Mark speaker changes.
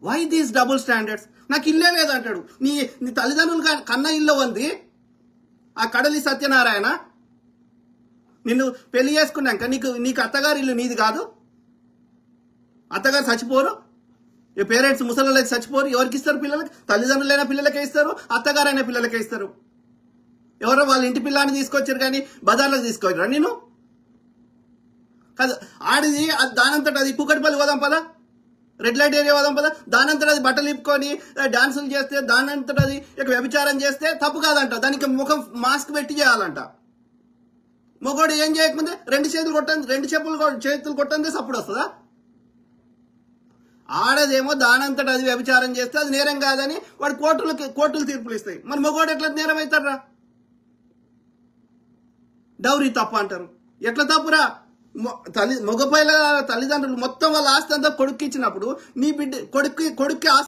Speaker 1: Why these double standards? నాకు ఇల్లే లేదంటాడు. నీ నీ తల్లిదండ్రులు కన్నా ఇల్లు ఉంది ఆ కడలి సత్యనారాయణ. నిన్ను పెళ్లి చేసుకున్నాక నీకు అత్తగారి ఇల్లు నీది కాదు? అత్తగారు చచ్చిపోరు? ఈ పేరెంట్స్ ముసలిళ్ళకి చచ్చిపోరు? ఎవరికి ఇస్తారు? పిల్లలకి. తల్లిదండ్రులైనా పిల్లలకే ఇస్తారు, అత్తగారైనా పిల్లలకే ఇస్తారు. ఎవరో వాళ్ళ ఇంటి పిల్లాన్ని తీసుకొచ్చారు కానీ బజార్లోకి తీసుకొచ్చారు నేను కాదు. ఆడిది దానంతట అది కూకట్పల్లి పోదాం పదా, రెడ్ లైట్ ఏరియా పోదాం పదా, దానంతట అది బట్టలు ఇప్పుకొని డాన్సులు చేస్తే, దానంతట అది ఇక వ్యభిచారం చేస్తే తప్పు కాదంట. దానికి ముఖం మాస్క్ పెట్టి చేయాలంట. మొగోడు ఏం చేయకముందే రెండు చేతులు కొట్టందే సప్పుడు వస్తుందా? ఆడదేమో దానంతట అది వ్యభిచారం చేస్తే అది నేరం కాదని వాడు కోర్టులు తీర్పులు ఇస్తాయి. మరి మొగోడు ఎట్లా నేరం అవుతారా? డౌరీ తప్ప అంటారు. ఎట్లా తప్పురా? మగ పిల్లల తల్లిదండ్రులు మొత్తం వాళ్ళ ఆస్తి అంతా కొడుక్కి ఇచ్చినప్పుడు నీ బిడ్డ కొడుక్కి ఆస్తి